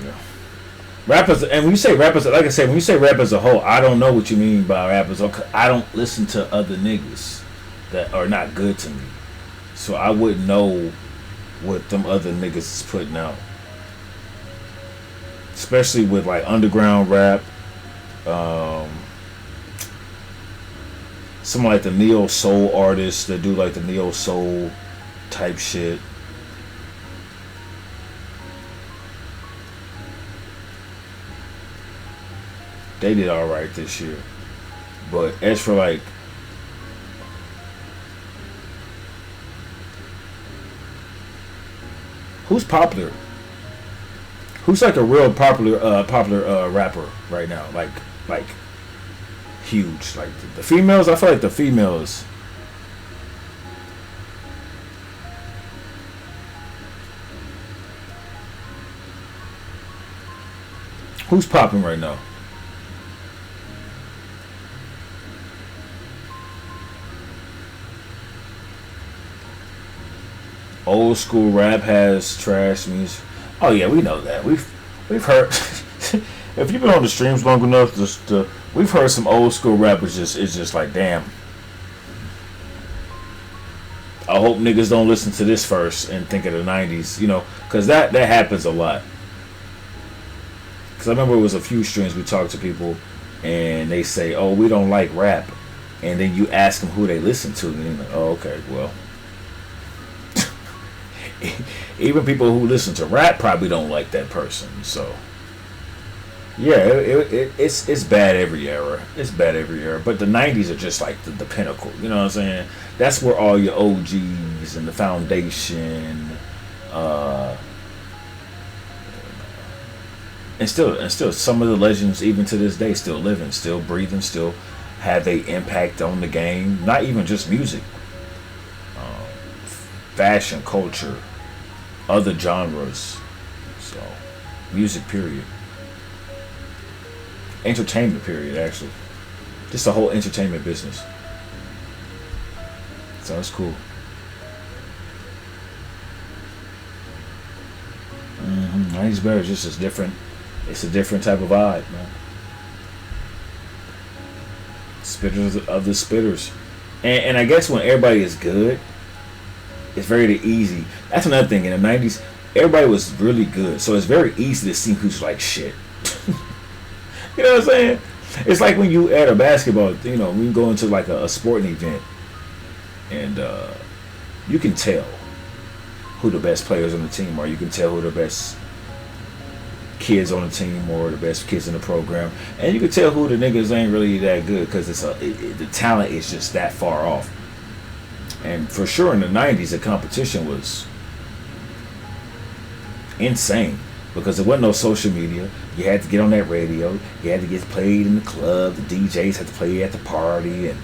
Yeah. Rappers, and when you say rappers, like I said, when you say rap as a whole, I don't know what you mean by rappers. I don't listen to other niggas that are not good to me, so I wouldn't know what them other niggas is putting out. Especially with like underground rap, um, some like the neo soul artists that do like the neo soul type shit. They did all right this year, but as for like who's popular, who's like a real popular rapper right now, like huge, like the females. I feel like the females. Who's popping right now? Old school rap has trash music. Oh yeah, we know that. We've heard. If you've been on the streams long enough, we've heard some old school rappers. Just it's just like damn. I hope niggas don't listen to this first and think of the '90s. Because that happens a lot. Because I remember it was a few streams we talked to people, and they say, "Oh, we don't like rap," and then you ask them who they listen to, and they're like, "Oh, okay, well." Even people who listen to rap probably don't like that person. So yeah, it's bad every era. It's bad every era. But the '90s are just like the pinnacle. You know what I'm saying? That's where all your OGs and the foundation, uh, and still some of the legends even to this day still living, still breathing, still have a impact on the game. Not even just music, um, fashion, culture, other genres. So, music, period. Entertainment, period, actually. Just the whole entertainment business. So, it's cool. 90s better, just as different. It's a different type of vibe, man. Spitters of the spitters. And I guess when everybody is good, it's very easy. That's another thing. In the '90s, everybody was really good, so it's very easy to see who's like shit. You know what I'm saying? It's like when you at a basketball, when you go into like a sporting event, and you can tell who the best players on the team are. You can tell who the best kids on the team or the best kids in the program, and you can tell who the niggas ain't really that good because the talent is just that far off. And for sure in the '90s, the competition was insane because there wasn't no social media. You had to get on that radio. You had to get played in the club. The DJs had to play at the party, and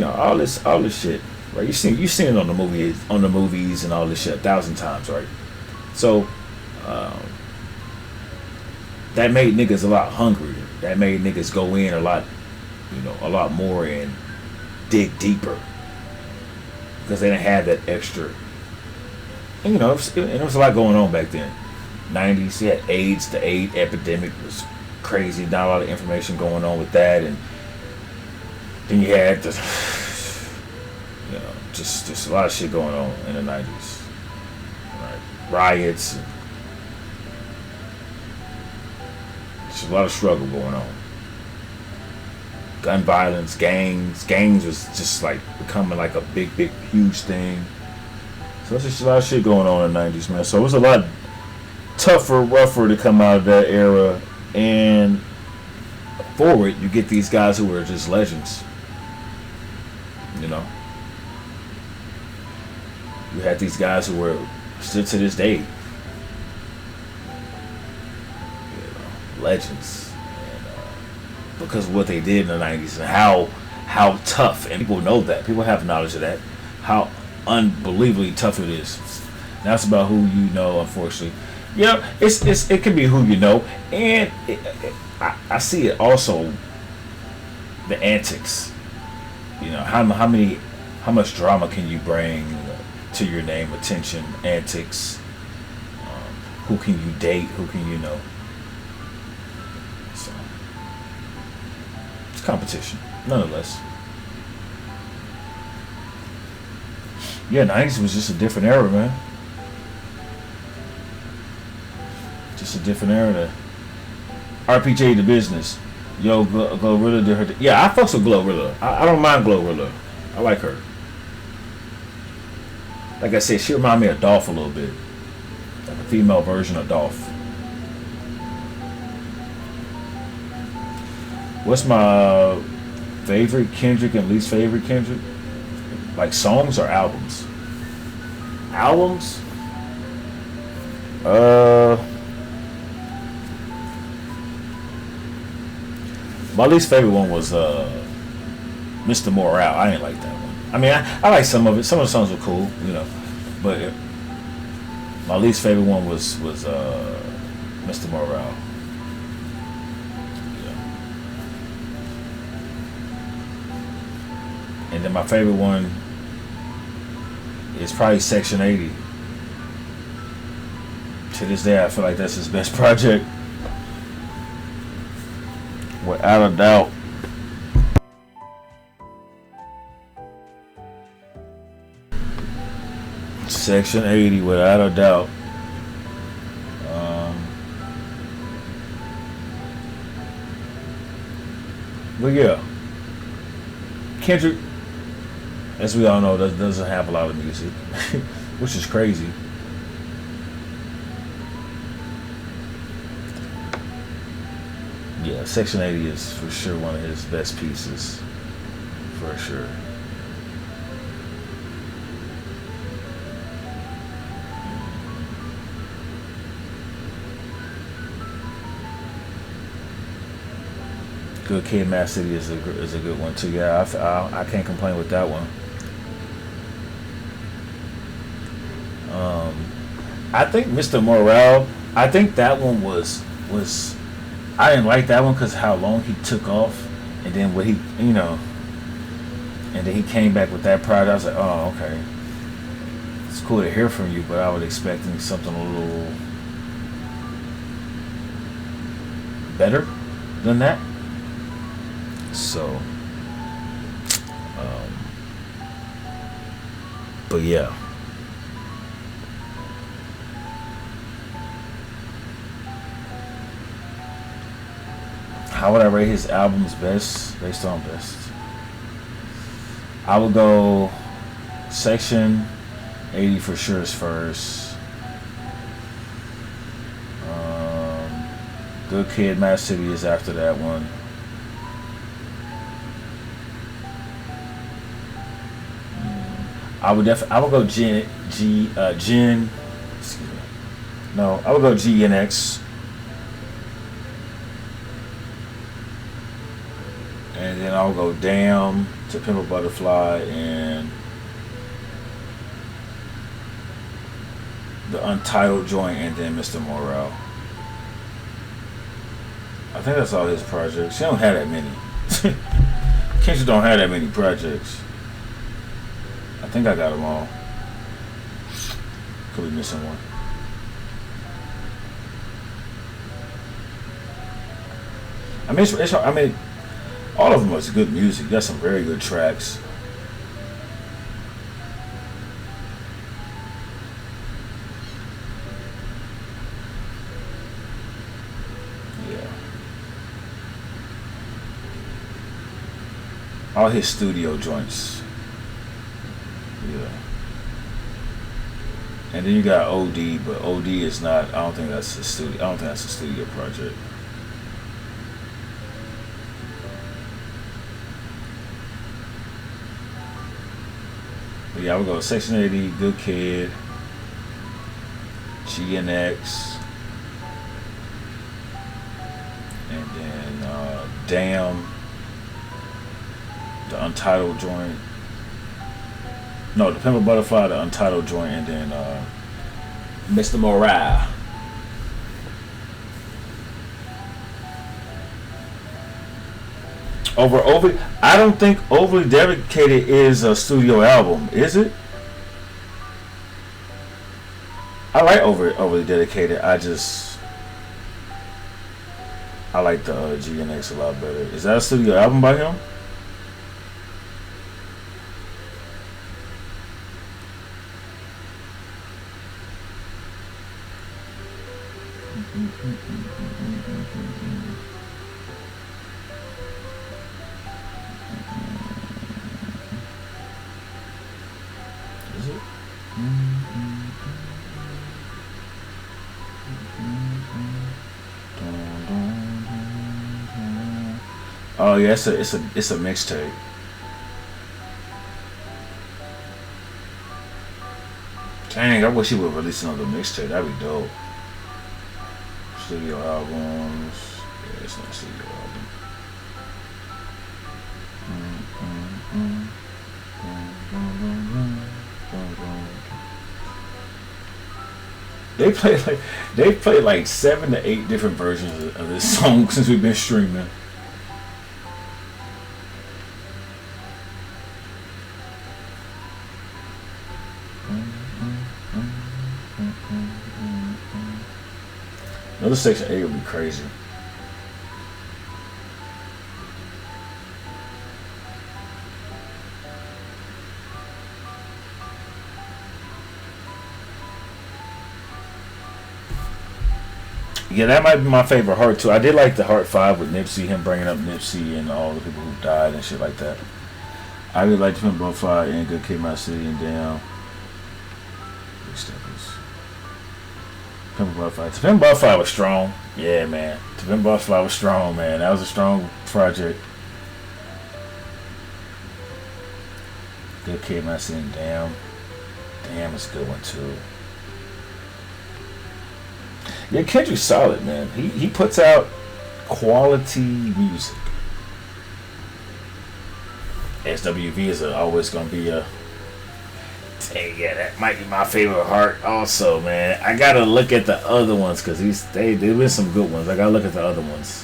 all this shit. Right? You seen it on the movies and all this shit 1,000 times, right? So um, that made niggas a lot hungrier. That made niggas go in a lot more and dig deeper because they didn't have that extra. And there was a lot going on back then. '90s, you had AIDS. The AIDS epidemic was crazy. Not a lot of information going on with that, and then you had just a lot of shit going on in the '90s. Right? Riots, and just a lot of struggle going on. Gun violence, gangs was just like becoming like a big, huge thing. So there's just a lot of shit going on in the '90s, man. So it was a lot tougher, rougher to come out of that era, and forward you get these guys who are just legends. You know, you had these guys who were still to this day, legends, and because of what they did in the '90s and how tough, and people know that, people have knowledge of that, how unbelievably tough it is. Now it's about who you know, unfortunately. Yeah, it can be who you know, and I see it also the antics. How much drama can you bring to your name? Attention, antics. who can you date, who can you know. So it's competition, nonetheless. Yeah, '90s was just a different era, man. Just a different era. RPJ the business. Yo, Glorilla did her. Yeah, I fucks with Glorilla. I don't mind Glorilla. I like her. Like I said, she remind me of Dolph a little bit, like a female version of Dolph. What's my favorite Kendrick and least favorite Kendrick? Like songs or albums? Albums? My least favorite one was Mr. Morale. I didn't like that one. I mean, I like some of it. Some of the songs were cool, you know. But my least favorite one was Mr. Morale. Yeah. And then my favorite one is probably Section 80. To this day, I feel like that's his best project. Without a doubt. Section 80, without a doubt. But yeah, Kendrick, as we all know, doesn't have a lot of music, which is crazy. Yeah, Section 80 is for sure one of his best pieces, for sure. Good Kid, Mad City is a good one too. Yeah, I can't complain with that one. I think Mr. Morale. I think that one was. I didn't like that one because how long he took off, and then what he, you know, and then he came back with that product. I was like, oh, okay, it's cool to hear from you, but I was expecting something a little better than that. So, but yeah. How would I rate his albums best based on best? I would go Section 80 for sure is first. Good Kid, Mad City is after that one. I would go Gen. Excuse me. No, I would go G and X. And then I'll go Damn, To Pimp a Butterfly, and the Untitled joint, and then Mr. Morale. I think that's all his projects. He don't have that many. Kendrick don't have that many projects. I think I got them all. Could be missing one. I mean, all of them was good music. Got some very good tracks. Yeah. All his studio joints. Yeah. And then you got OD, but OD is not. I don't think that's a studio. I don't think that's a studio project. But yeah, I would go Section 80, Good Kid, G and X, and then Damn, the Untitled joint. No, The Pimp a Butterfly, the Untitled joint, and then Mr. Morale. I don't think Overly Dedicated is a studio album, is it? I like overly dedicated. I like the GNX a lot better. Is that a studio album by him? Is it? Oh yeah, it's a mixtape. Dang, I wish he would release another mixtape. That'd be dope. Studio albums. Yeah, it's not a studio album. They played like 7 to 8 different versions of this song since we've been streaming. Another Section 8 would be crazy. Yeah, that might be my favorite Heart too. I did like the Heart 5 with Nipsey, him bringing up Nipsey and all the people who died and shit like that. I really liked him both 5 and Good Kid, My City, and Damn. Big Steppers. Pimp Butterfly. Pimp Butterfly was strong. Yeah, man. Pimp Butterfly was strong, man. That was a strong project. Good Kid, My City, and Damn. Damn, it's a good one too. Yeah, Kendrick's solid, man. He puts out quality music. SWV is always gonna be a. Dang, yeah, that might be my favorite Heart. Also, man, I gotta look at the other ones because there've been some good ones. I gotta look at the other ones.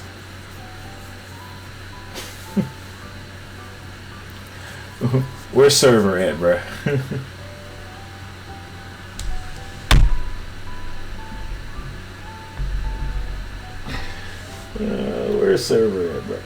Where's Server at, bruh? Where's Server at, bro?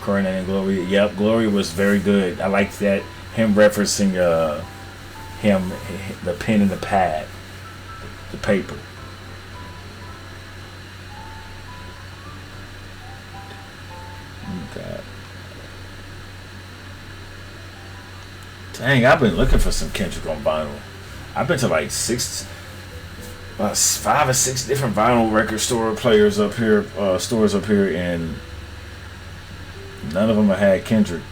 Coronel and Glory. Yep, Glory was very good. I liked that. Him referencing him, the pen and the pad, the paper. God. Dang, I've been looking for some Kendrick on vinyl. I've been to like 5 or 6 different vinyl record stores up here, and none of them have had Kendrick.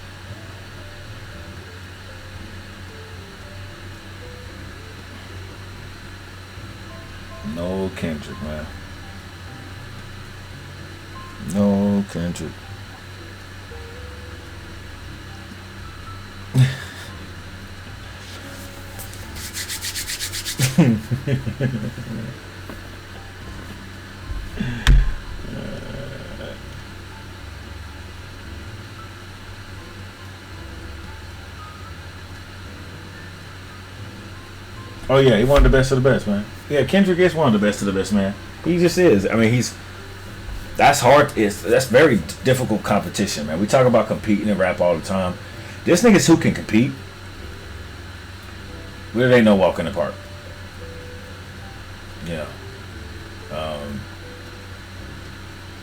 No Kendrick, man. No Kendrick. Oh yeah, he one of the best of the best, man. Yeah, Kendrick is one of the best of the best, man. He just is. I mean, that's hard. That's very difficult competition, man. We talk about competing in rap all the time. There's niggas who can compete. Where they no walk in the park. Yeah.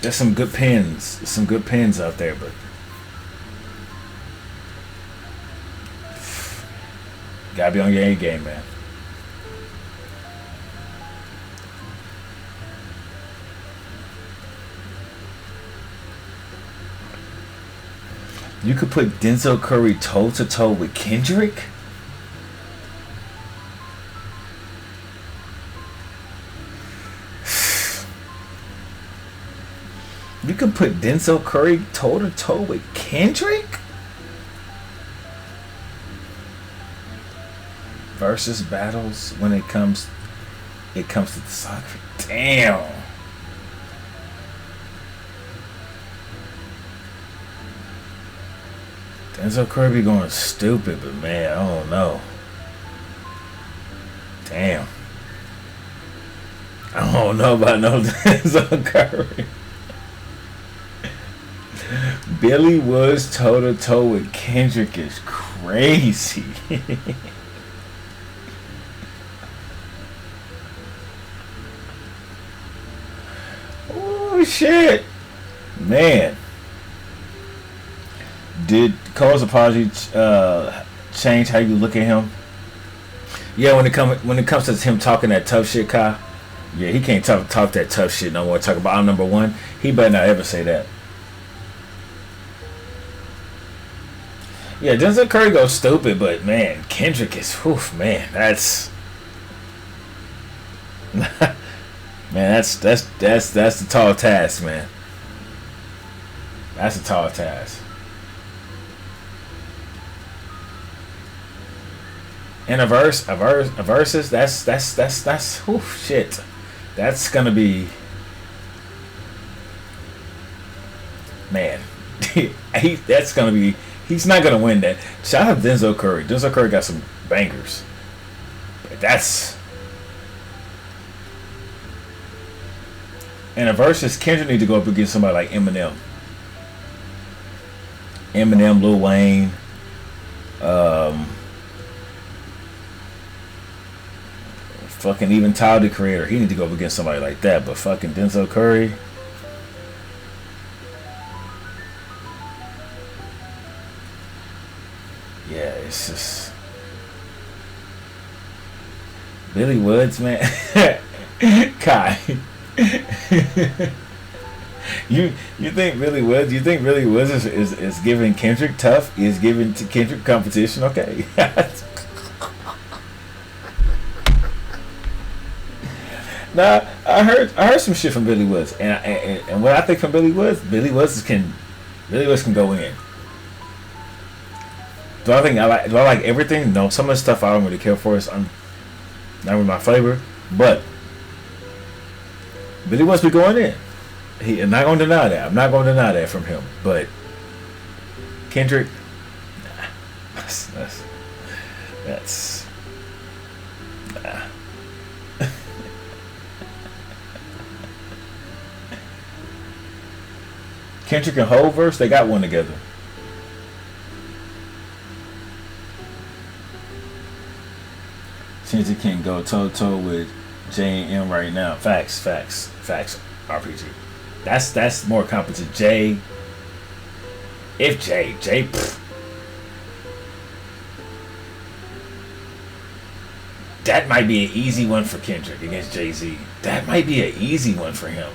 There's some good pens out there, but gotta be on your A game, man. You could put Denzel Curry toe to toe with Kendrick? You could put Denzel Curry toe to toe with Kendrick? Versus battles when it comes to discography. Damn. Denzel Curry be going stupid, but man, I don't know. Damn. I don't know about no Denzel Curry. Billy Woods toe to toe with Kendrick is crazy. Oh shit, man! Did Cole's apology change how you look at him? Yeah, when it comes to him talking that tough shit, Kai. Yeah, he can't talk that tough shit no more. Talk about I'm number one. He better not ever say that. Yeah, Denzel Curry goes stupid, but man, Kendrick is, whew, man, that's man, that's the tall task, man. That's a tall task. And a versus, that's whew, shit. That's gonna be, man. That's gonna be. He's not gonna win that. Shout out Denzel Curry. Denzel Curry got some bangers. But that's, and a versus, Kendrick need to go up against somebody like Eminem. Eminem, Lil Wayne, fucking even Tyler the Creator. He need to go up against somebody like that. But fucking Denzel Curry. Yeah, it's just Billy Woods, man. Kai, you think Billy Woods? You think Billy Woods is giving Kendrick tough? Is giving to Kendrick competition? Okay. Nah, I heard some shit from Billy Woods, and what I think from Billy Woods can go in. Do I like everything? No, some of the stuff I don't really care for. It's not really my flavor. But Billy Woods be going in. I'm not going to deny that. I'm not going to deny that from him. But Kendrick, nah, that's nah. Kendrick and Hove verse, they got one together. Kendrick can go toe to toe with J and M right now. Facts. RPG. That's more competent. J. Pfft. That might be an easy one for Kendrick against Jay-Z. That might be an easy one for him.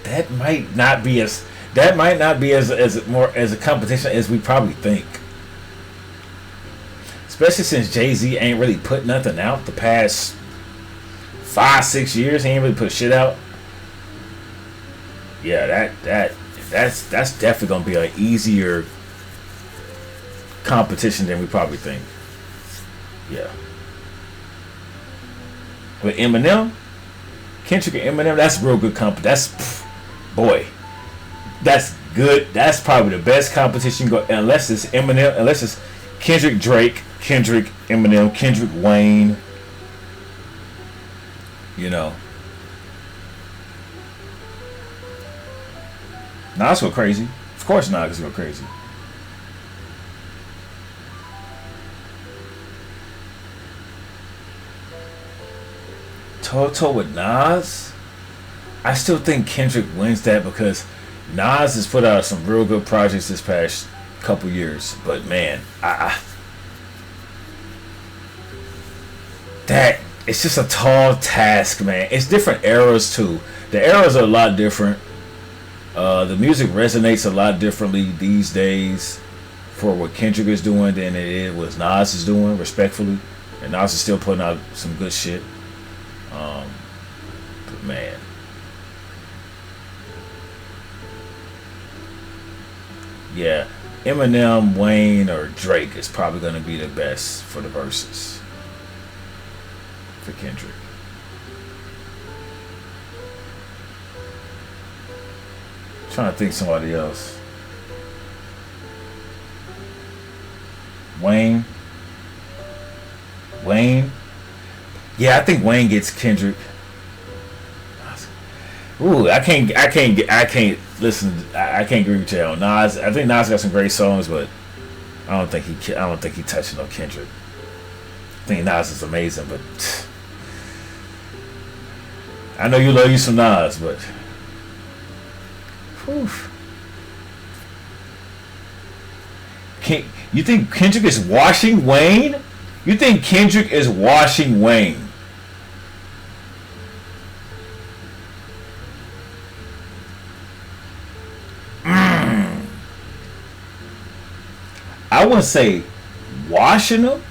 That might not be as more as a competition as we probably think. Especially since Jay-Z ain't really put nothing out the past 5-6 years. He ain't really put shit out. Yeah, that's definitely gonna be an easier competition than we probably think. Yeah. With Eminem, Kendrick and Eminem, that's real good boy. That's good. That's probably the best competition go, unless it's Eminem, unless it's Kendrick Drake, Kendrick Eminem, Kendrick Wayne. You know. Nas go crazy. Of course Nas go crazy. Toto with Nas? I still think Kendrick wins that because Nas has put out some real good projects this past couple years. But man, that it's just a tall task, man. It's different eras too. The eras are a lot different. The music resonates a lot differently these days for what Kendrick is doing than it is what Nas is doing, respectfully. And Nas is still putting out some good shit. But man, yeah, Eminem, Wayne, or Drake is probably going to be the best for the verses for Kendrick. Trying to think somebody else. Wayne. Wayne. Yeah, I think Wayne gets Kendrick. Ooh, I can't listen. I can't agree with you on Nas. I think Nas got some great songs, but I don't think he touching no Kendrick. I think Nas is amazing, but I know you love you some Nas, but whew. You think Kendrick is washing Wayne? You think Kendrick is washing Wayne? I wouldn't say washing him.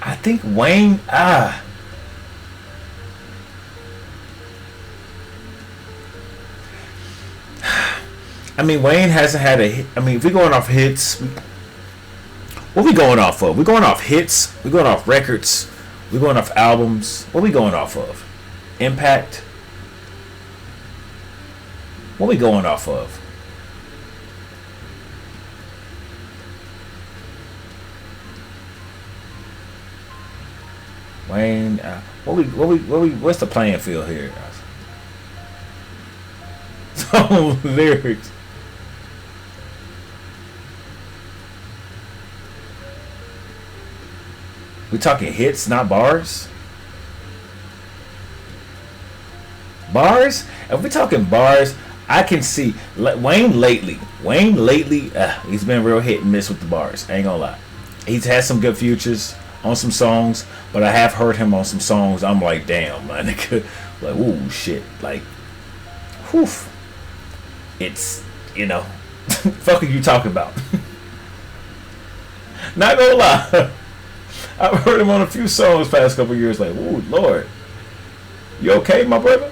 I think Wayne. I mean, Wayne hasn't had a hit. I mean, if we're going off hits, what we going off of? We're going off hits. We're going off records. We're going off albums. What we going off of? Impact. What we going off of? Wayne. What's the playing field here? So lyrics. We talking hits, not bars. Bars? If we're talking bars, I can see Wayne lately. He's been real hit and miss with the bars. I ain't gonna lie. He's had some good futures on some songs, but I have heard him on some songs. I'm like, damn, my nigga. Like, ooh, shit. Like, whew. It's, fuck are you talking about? Not gonna lie. I've heard him on a few songs past couple years. Like, ooh, Lord. You okay, my brother?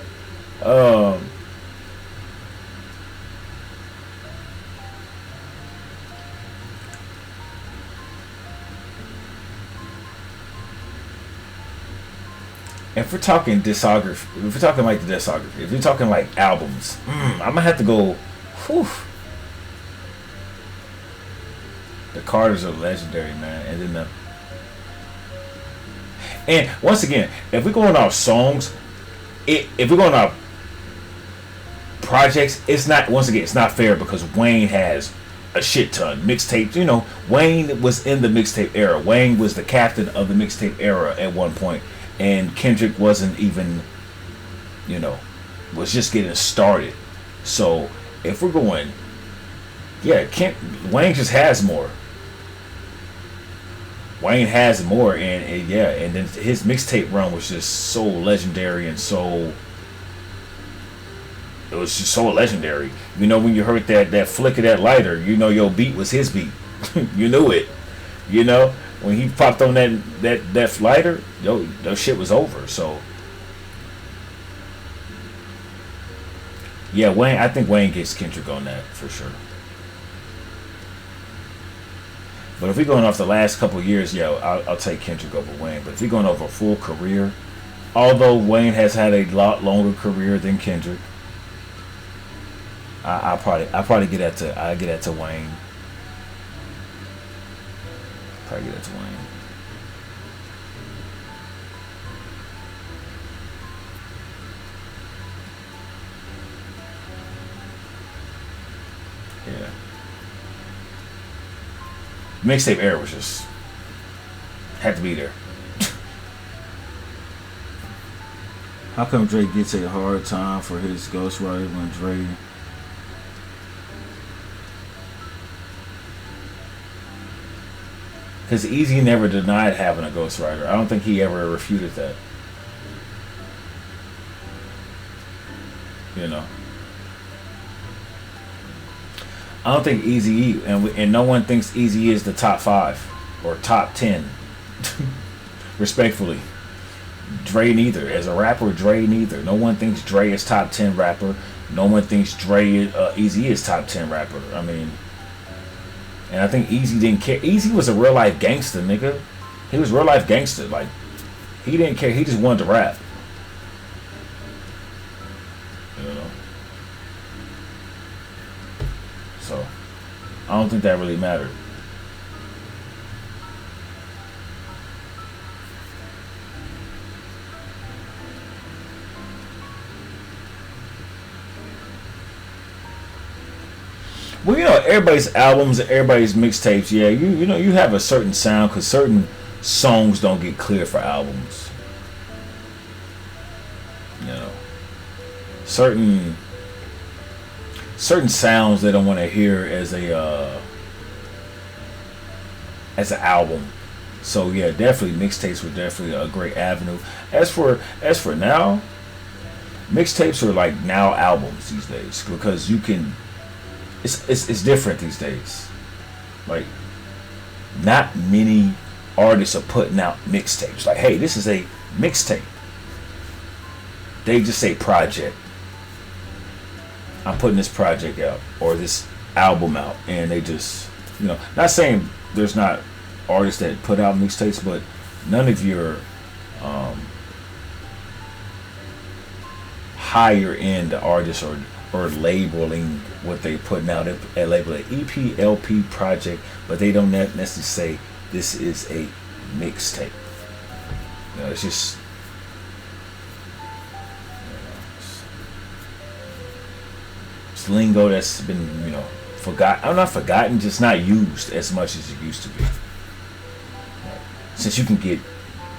If we're talking discography, if we're talking like the discography, if we're talking like albums, I'm gonna have to go. Whew. The Carters are legendary, man, and once again, if we're going off songs, if we're going off projects, it's not. Once again, it's not fair because Wayne has a shit ton mixtapes. Wayne was in the mixtape era. Wayne was the captain of the mixtape era at one point. And Kendrick wasn't even, was just getting started. So if we're going, yeah, Wayne just has more. Wayne has more, and then his mixtape run was just so legendary and so. It was just so legendary. When you heard that flick of that lighter, your beat was his beat. You knew it. When he popped on that lighter, that shit was over. So yeah, Wayne. I think Wayne gets Kendrick on that for sure. But if we're going off the last couple of years, yeah, I'll take Kendrick over Wayne. But if we're going over a full career, although Wayne has had a lot longer career than Kendrick, I probably get that to Wayne. Probably get that to Wayne. Yeah. Mixtape era was just had to be there. How come Drake gets a hard time for his ghostwriter when Drake? Because Easy never denied having a ghostwriter. I don't think he ever refuted that. I don't think Eazy-E, and no one thinks Eazy is the top 5 or top 10. Respectfully. Dre neither. As a rapper, Dre neither. No one thinks Dre is top 10 rapper. No one thinks Eazy is top 10 rapper. I mean, and I think Eazy didn't care. Eazy was a real life gangster, nigga. He was real life gangster. Like, he didn't care. He just wanted to rap. I don't think that really mattered. Well, everybody's albums and everybody's mixtapes. Yeah, you have a certain sound because certain songs don't get clear for albums. You know, certain certain sounds they don't want to hear as an album. So yeah, definitely mixtapes were definitely a great avenue. As for now, mixtapes are like now albums these days because you can. It's different these days. Like, not many artists are putting out mixtapes. Like, hey, this is a mixtape. They just say project. I'm putting this project out or this album out, and they just, not saying there's not artists that put out mixtapes, but none of your higher end artists or labeling what they putting out. They label it EP, LP, project, but they don't necessarily say this is a mixtape. It's just it's lingo that's been forgotten. I'm not forgotten, just not used as much as it used to be. Since you can get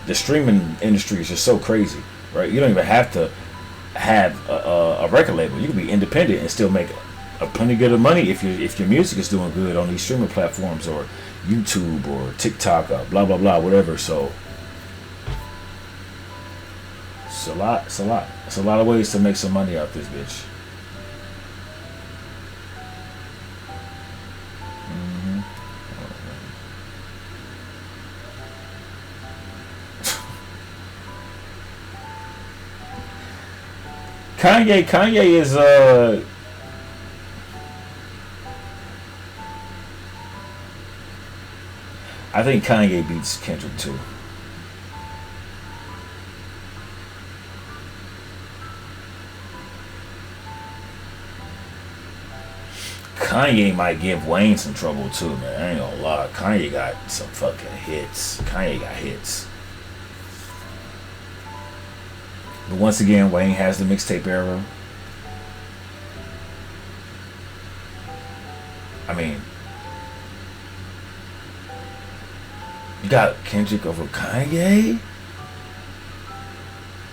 the streaming industry is just so crazy, right? You don't even have to have a record label. You can be independent and still make a plenty good of money if your music is doing good on these streaming platforms or YouTube or TikTok or blah blah blah whatever. So it's a lot. It's a lot of ways to make some money out this bitch. Kanye is I think Kanye beats Kendrick too. Kanye might give Wayne some trouble too, man. I ain't gonna lie. Kanye got some fucking hits. Kanye got hits. But once again, Wayne has the mixtape era. I mean, you got Kendrick over Kanye?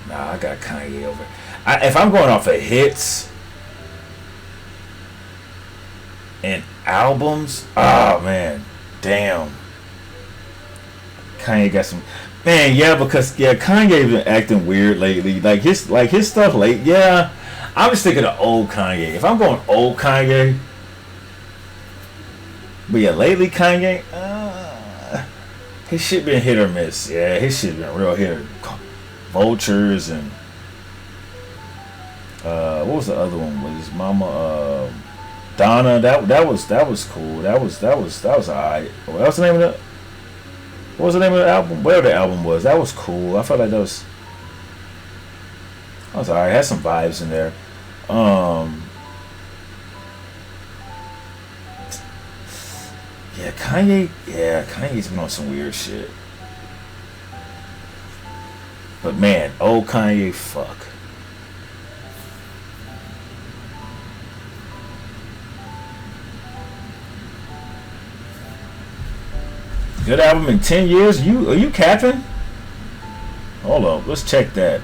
Nah, I got Kanye over. If I'm going off of hits and albums, oh man, damn. Kanye got some. Man, yeah, because Kanye been acting weird lately. Like his stuff late. Yeah, I'm just thinking of old Kanye. If I'm going old Kanye, but yeah, lately Kanye, his shit been hit or miss. Yeah, his shit been real hit. Vultures and what was the other one? Was his mama Donna? That was cool. That was alright. What was the name of that? What was the name of the album? Whatever the album was, that was cool. I felt like that was alright. Had some vibes in there. Yeah, Kanye. Yeah, Kanye's been on some weird shit. But man, old Kanye, fuck. Good album in 10 years? Are you capping? Hold on, let's check that.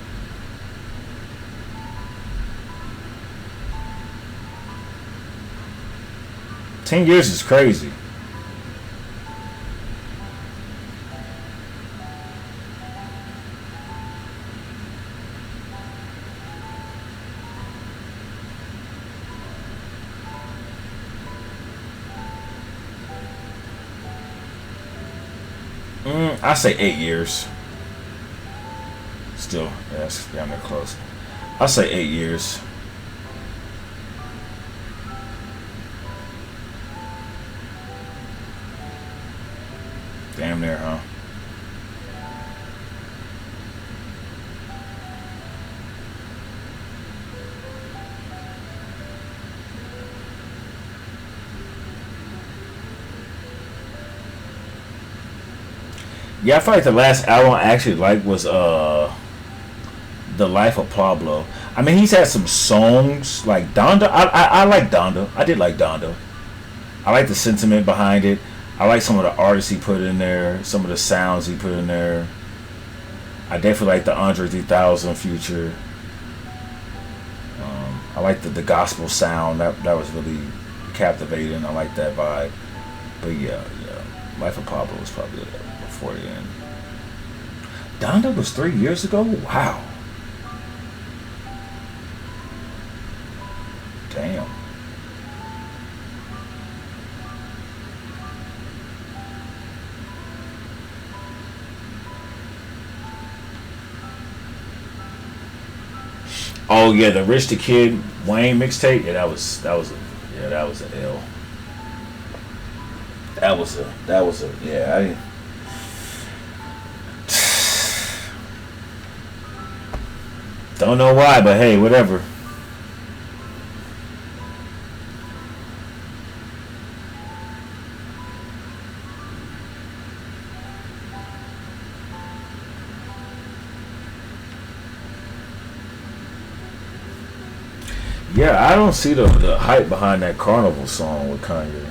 Ten years is crazy. I say 8 years. Still, yeah, that's down there close. I say 8 years. Damn near, huh? Yeah, I feel like the last album I actually liked was The Life of Pablo. I mean, he's had some songs like Donda. I like Donda. I did like Donda. I like the sentiment behind it. I like some of the artists he put in there, some of the sounds he put in there. I definitely like the Andre 3000 Future. I like the gospel sound. That was really captivating. I like that vibe. But yeah. Life of Pablo was probably before the end. Donda was 3 years ago? Wow. Damn. Oh yeah, the Rich the Kid Wayne mixtape. Yeah, that was an L. That was a yeah. Don't know why, but hey, whatever. Yeah, I don't see the hype behind that Carnival song with Kanye.